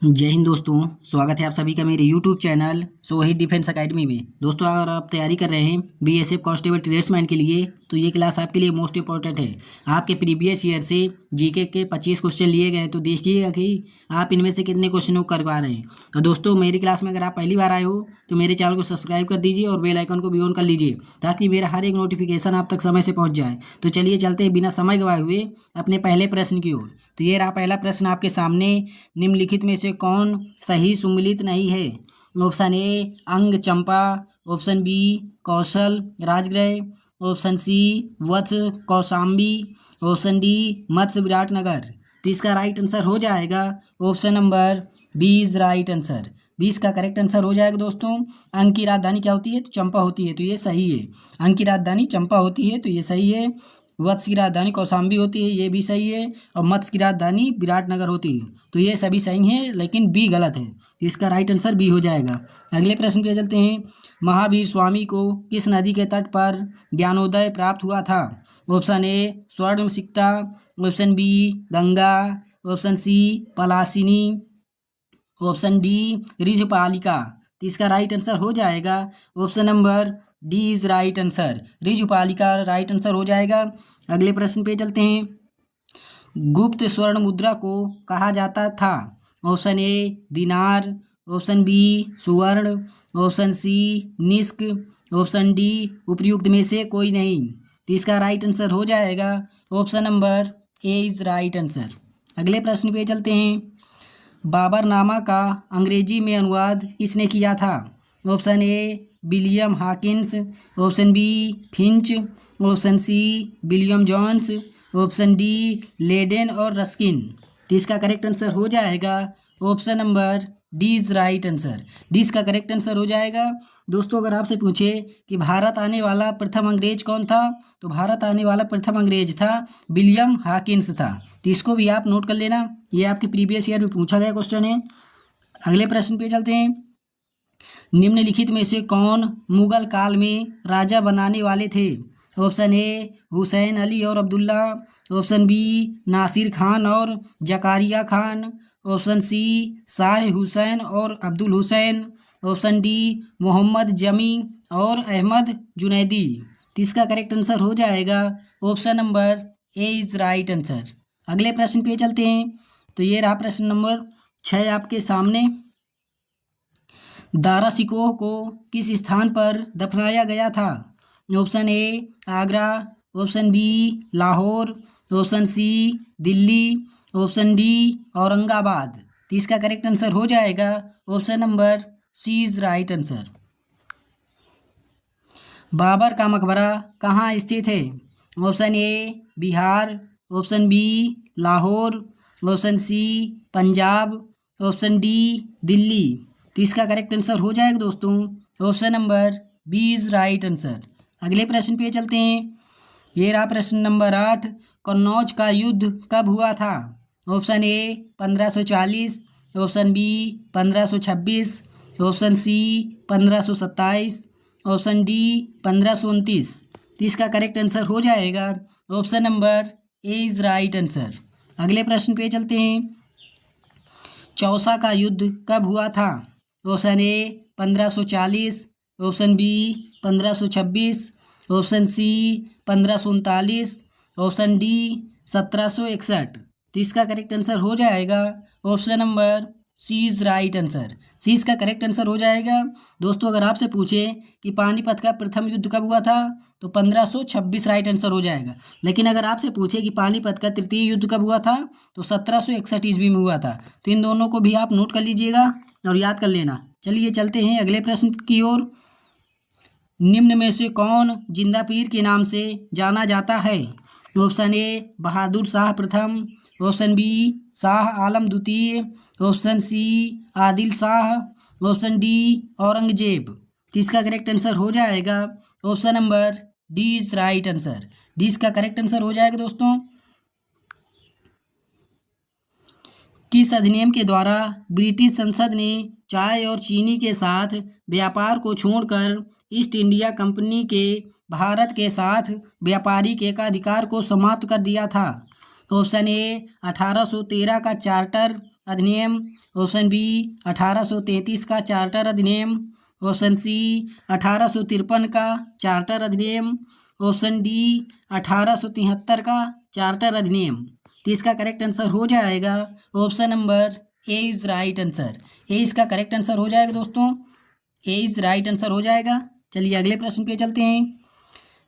जय हिंद दोस्तों। स्वागत है आप सभी का मेरे YouTube channel Sohit defence academy में। दोस्तों, अगर आप तैयारी कर रहे हैं बीएसएफ कांस्टेबल ट्रेड्समैन के लिए तो ये क्लास आपके लिए मोस्ट इंपॉर्टेंट है। आपके प्रीवियस ईयर से जीके के 25 क्वेश्चन लिए गए हैं, तो देखिएगा कि आप इनमें से कितने क्वेश्चनों को कर पा रहे हैं। और दोस्तों, मेरी क्लास में अगर आप पहली बार आए हो तो मेरे चैनल को सब्सक्राइब कर दीजिए और बेल आइकन को भी ऑन कर लीजिए, ताकि मेरा हर एक नोटिफिकेशन आप तक समय से पहुँच जाए। तो चलिए चलते हैं बिना समय गवाए हुए अपने पहले प्रश्न की ओर। तो ये रहा पहला प्रश्न आपके सामने। निम्नलिखित में से कौन सही सुमेलित नहीं है? Option A Anga Champa, option B Kaushal Rajgriha, option C Vatsa Kaushambi, option D Matsya Viratnagar. तो इसका राइट आंसर हो जाएगा option number B is right answer. 20 का करेक्ट आंसर हो जाएगा दोस्तों। अंग की राजधानी क्या होती है? तो चंपा होती है, तो ये सही है। अंग की राजधानी चंपा होती है, तो ये सही है। वत्स की राजधानी कौशाम्बी होती है, ये भी सही है। और मत्स्य की राजधानी विराटनगर होती है, तो ये सभी सही हैं, लेकिन बी गलत है। तो इसका राइट आंसर बी हो जाएगा। अगले प्रश्न पे चलते हैं। महावीर स्वामी को किस नदी के तट पर ज्ञानोदय प्राप्त हुआ था? Option A Swarnasikta, option B Ganga, option C Palasini, option D Rijupalika. तो इसका राइट आंसर हो जाएगा option number D is right answer. Rijupalika right answer हो जाएगा। अगले प्रश्न पे चलते हैं। गुप्त स्वर्ण मुद्रा को कहा जाता था? ऑप्शन ए दिनार, ऑप्शन बी सुवर्ण, ऑप्शन सी निष्क, ऑप्शन डी उपयुक्त में से कोई नहीं। तो इसका राइट आंसर हो जाएगा option number A is right answer. अगले प्रश्न पे चलते हैं। बाबरनामा का अंग्रेजी में अनुवाद किसने किया था? Option A William Hawkins, option B Finch, option C William Jones, option D Leyden और रस्किन। तो इसका करेक्ट आंसर हो जाएगा option number D is right answer. D इसका करेक्ट आंसर हो जाएगा। दोस्तों, अगर आपसे पूछे कि भारत आने वाला प्रथम अंग्रेज कौन था, तो भारत आने वाला प्रथम अंग्रेज था विलियम हॉकिंस था। तो इसको भी आप नोट कर लेना, ये आपके प्रीवियस ईयर में पूछा गया क्वेश्चन है। अगले प्रश्न पे चलते हैं। निम्नलिखित में से कौन मुगल काल में राजा बनाने वाले थे? ऑप्शन ए हुसैन अली और अब्दुल्ला, ऑप्शन बी नासिर खान और जकारिया खान, ऑप्शन सी शाह हुसैन और अब्दुल हुसैन, ऑप्शन डी मोहम्मद जमी और अहमद जुनैदी। तो इसका करेक्ट आंसर हो जाएगा option number A is right answer. अगले प्रश्न पे चलते हैं। तो ये रहा प्रश्न नंबर 6 आपके सामने। दारा शिकोह को किस स्थान पर दफनाया गया था? Option A Agra, option B Lahore, option C Delhi, option D Aurangabad. तो इसका करेक्ट आंसर हो जाएगा option number C is right answer. Babur का मकबरा कहाँ स्थित है? Option A Bihar, option B Lahore, option C Punjab, option D Delhi. तो इसका करेक्ट आंसर हो जाएगा दोस्तों option number B is right answer. अगले प्रश्न पे चलते हैं। ये रहा प्रश्न नंबर 8। कन्नौज का युद्ध कब हुआ था? Option A 1540, option B 1526, option C 1527, option D 1529। तो इसका करेक्ट आंसर हो जाएगा option number A is right answer. अगले प्रश्न पे चलते हैं। चौसा का युद्ध कब हुआ था? Option A 1540, option B 1526, option C 1539, option D 1761। तो इसका करेक्ट आंसर हो जाएगा option number C is right answer. C इसका करेक्ट आंसर हो जाएगा। दोस्तों, अगर आपसे पूछे कि पानीपत का प्रथम युद्ध कब हुआ था, तो 1526 राइट आंसर हो जाएगा। लेकिन अगर आपसे पूछे कि पानीपत का तृतीय युद्ध कब हुआ था, तो 1761 ईस्वी में हुआ था। तो इन दोनों को भी आप नोट कर लीजिएगा और याद कर लेना। चलिए चलते हैं अगले प्रश्न की ओर। निम्न में से कौन जिंदा पीर के नाम से जाना जाता है? ऑप्शन ए बहादुर शाह प्रथम, ऑप्शन बी शाह आलम द्वितीय, option C Adil Shah, option D Aurangzeb. तो इसका करेक्ट आंसर हो जाएगा option number D is right answer. D इसका करेक्ट आंसर हो जाएगा दोस्तों। किस अधिनियम के द्वारा ब्रिटिश संसद ने चाय और चीनी के साथ व्यापार को छोड़कर ईस्ट इंडिया कंपनी के भारत के साथ व्यापारिक एकाधिकार को समाप्त कर दिया था? ऑप्शन ए 1813 का चार्टर, अधिनियम, ऑप्शन बी 1833 का चार्टर अधिनियम, ऑप्शन सी 1853 का चार्टर अधिनियम, ऑप्शन डी 1873 का चार्टर अधिनियम। तो इसका करेक्ट आंसर हो जाएगा option number A is right answer. A इसका करेक्ट आंसर हो जाएगा दोस्तों, ए इज़ राइट आंसर हो जाएगा। चलिए अगले प्रश्न पे चलते हैं।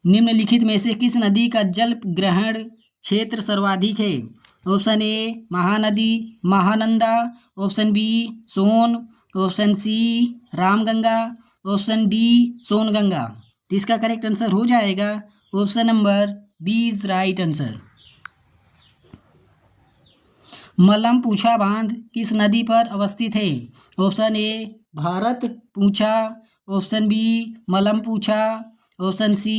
निम्नलिखित में से किस नदी का जल ग्रहण क्षेत्र सर्वाधिक है? Option A Mahanadi Mahananda, option B Son, option C Ramganga, option D Songanga. तो इसका करेक्ट आंसर हो जाएगा option number B is right answer. मलम पूछा बांध किस नदी पर अवस्थित है? ऑप्शन ए भारत पूछा, ऑप्शन बी मलम पूछा, option C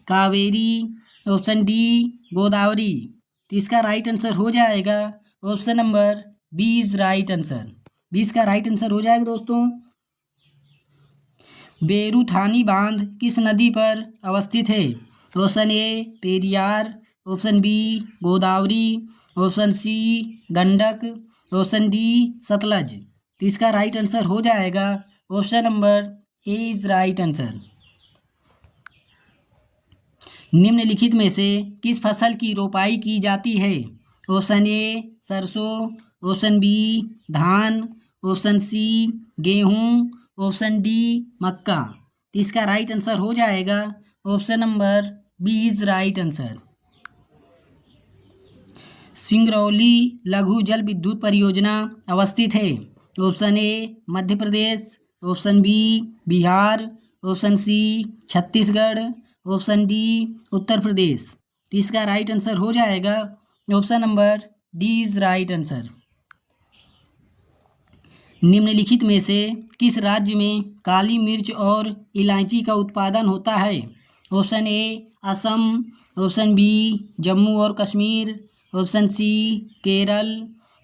Kaveri, option D Godavari. तो इसका राइट आंसर हो जाएगा option number B is right answer. 20 का राइट आंसर हो जाएगा दोस्तों। बेरुथानी बांध किस नदी पर अवस्थित है? Option A Periyar, option B Godavari, option C Gandak, option D Sutlej. तो इसका राइट आंसर हो जाएगा option number A is right answer. निम्नलिखित में से किस फसल की रोपाई की जाती है? ऑप्शन ए सरसों, ऑप्शन बी धान, ऑप्शन सी गेहूं, ऑप्शन डी मक्का। तो इसका राइट आंसर हो जाएगा option number B is right answer. Singrauli लघु जल विद्युत परियोजना अवस्थित है? Option A Madhya Pradesh, option B Bihar, option C Chhattisgarh, option D Uttar Pradesh. तो इसका राइट आंसर हो जाएगा option number D is right answer. निम्नलिखित में से किस राज्य में काली मिर्च और इलायची का उत्पादन होता है? Option A Assam, option B Jammu और Kashmir, option C Kerala,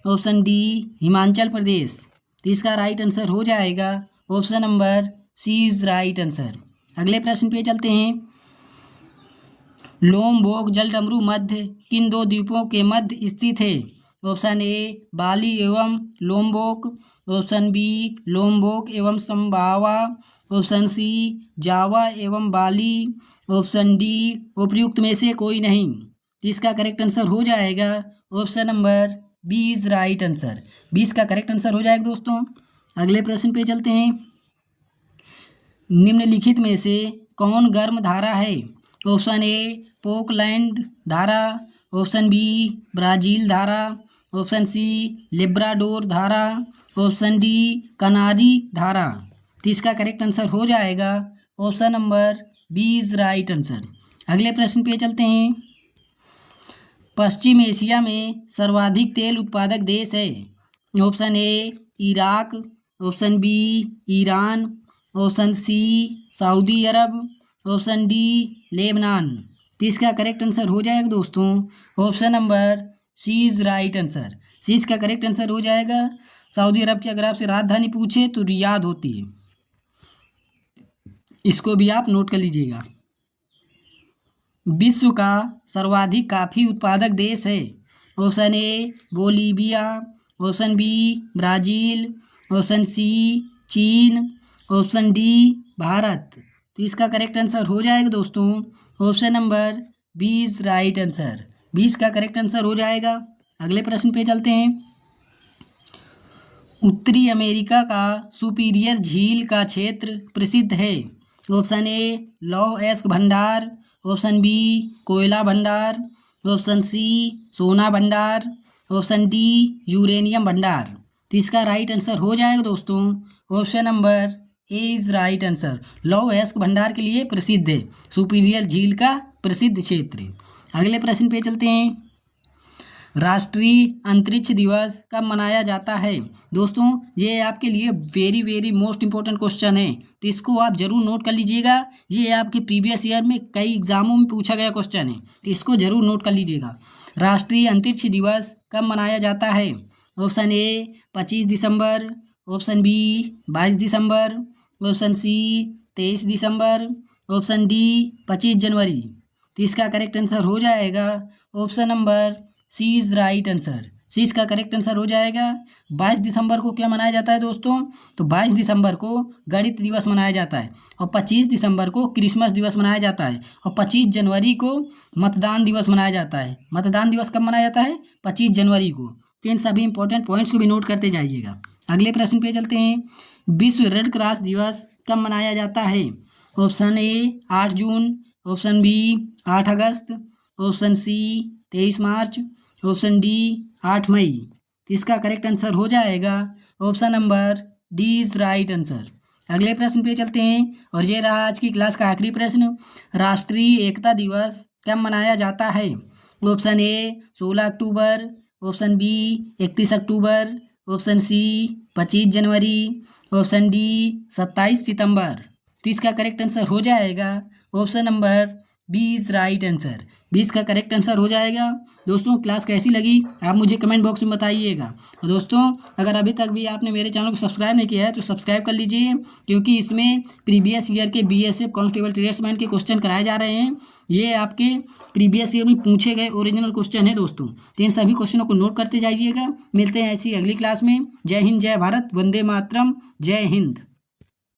option D Himachal Pradesh. तो इसका राइट आंसर हो जाएगा option number C is right answer. अगले प्रश्न पे चलते हैं। लोमबोक जलडमरू मध्य किन दो द्वीपों के मध्य स्थित है? ऑप्शन ए बाली एवं लोमबोक, ऑप्शन बी लोमबोक एवं संभावा, ऑप्शन सी जावा एवं बाली, ऑप्शन डी उपयुक्त में से कोई नहीं। तो इसका करेक्ट आंसर हो जाएगा option number B is right answer. 20 का करेक्ट आंसर हो जाएगा दोस्तों। अगले प्रश्न पे चलते हैं। निम्नलिखित में से कौन गर्म धारा है? ऑप्शन ए पोकलैंड धारा, ऑप्शन बी ब्राज़ील धारा, ऑप्शन सी लिब्राडोर धारा, ऑप्शन डी कनारी धारा। तो इसका करेक्ट आंसर हो जाएगा option number B is right answer. अगले प्रश्न पे चलते हैं। पश्चिम एशिया में सर्वाधिक तेल उत्पादक देश है? Option A Iraq, option B Iran, option C Saudi Arab, option D Lebanon. तो इसका करेक्ट आंसर हो जाएगा दोस्तों option number C is right answer. C इसका करेक्ट आंसर हो जाएगा। सऊदी अरब की अगर आपसे राजधानी पूछे तो रियाद होती है, इसको भी आप नोट कर लीजिएगा। विश्व का सर्वाधिक कॉफी उत्पादक देश है? Option A Bolivia, option B Brazil, option C चीन, ऑप्शन डी भारत। तो इसका करेक्ट आंसर हो जाएगा दोस्तों option number B is right answer. 20 का करेक्ट आंसर हो जाएगा। अगले प्रश्न पे चलते हैं। उत्तरी अमेरिका का सुपीरियर झील का क्षेत्र प्रसिद्ध है? ऑप्शन ए लौह अयस्क भंडार, ऑप्शन बी कोयला भंडार, ऑप्शन सी सोना भंडार, ऑप्शन डी यूरेनियम भंडार। तो इसका राइट आंसर हो जाएगा दोस्तों option number A is right answer. लौह अयस्क भंडार के लिए प्रसिद्ध है, सुपीरियर झील का प्रसिद्ध क्षेत्र है। अगले प्रश्न पे चलते हैं। राष्ट्रीय अंतरिक्ष दिवस कब मनाया जाता है? दोस्तों ये आपके लिए very very most important question है, तो इसको आप जरूर नोट कर लीजिएगा। ये आपके प्रीवियस ईयर में कई एग्जामों में पूछा गया क्वेश्चन है, तो इसको जरूर नोट कर लीजिएगा। राष्ट्रीय अंतरिक्ष दिवस कब मनाया जाता है? ऑप्शन ए 25 दिसंबर, ऑप्शन बी 22 दिसंबर, ऑप्शन सी 23 दिसंबर, ऑप्शन डी 25 जनवरी। तो इसका करेक्ट आंसर हो जाएगा option number C is right answer. C इसका करेक्ट आंसर हो जाएगा। 22 दिसंबर को क्या मनाया जाता है दोस्तों? तो 22 दिसंबर को गणित दिवस मनाया जाता है और 25 दिसंबर को क्रिसमस दिवस मनाया जाता है और 25 जनवरी को मतदान दिवस मनाया जाता है। मतदान दिवस कब मनाया जाता है? 25 जनवरी को। तो इन सभी इंपॉर्टेंट पॉइंट्स को भी नोट करते जाइएगा। अगले प्रश्न पे चलते हैं। विश्व रेड क्रॉस दिवस कब मनाया जाता है? ऑप्शन ए 8 जून, ऑप्शन बी 8 अगस्त, ऑप्शन सी 23 मार्च, ऑप्शन डी 8 मई। तो इसका करेक्ट आंसर हो जाएगा option number D is right answer. अगले प्रश्न पे चलते हैं और ये रहा आज की क्लास का आखिरी प्रश्न। राष्ट्रीय एकता दिवस कब मनाया जाता है? ऑप्शन ए 16 अक्टूबर, ऑप्शन बी 31 अक्टूबर, ऑप्शन सी 25 जनवरी, ऑप्शन डी 27 सितंबर। तो इसका करेक्ट आंसर हो जाएगा option number B is right answer. 20 का करेक्ट आंसर हो जाएगा। दोस्तों क्लास कैसी लगी आप मुझे कमेंट बॉक्स में बताइएगा। और दोस्तों अगर अभी तक भी आपने मेरे चैनल को सब्सक्राइब नहीं किया है तो सब्सक्राइब कर लीजिए, क्योंकि इसमें प्रीवियस ईयर के बीएसएफ कांस्टेबल ट्रेड्समैन के क्वेश्चन कराए जा रहे हैं। ये आपके प्रीवियस ईयर में पूछे गए ओरिजिनल क्वेश्चन है दोस्तों। तो इन सभी क्वेश्चनों को नोट करते जाइएगा। मिलते हैं ऐसी अगली क्लास में। जय हिंद, जय भारत, वंदे मातरम, जय हिंद।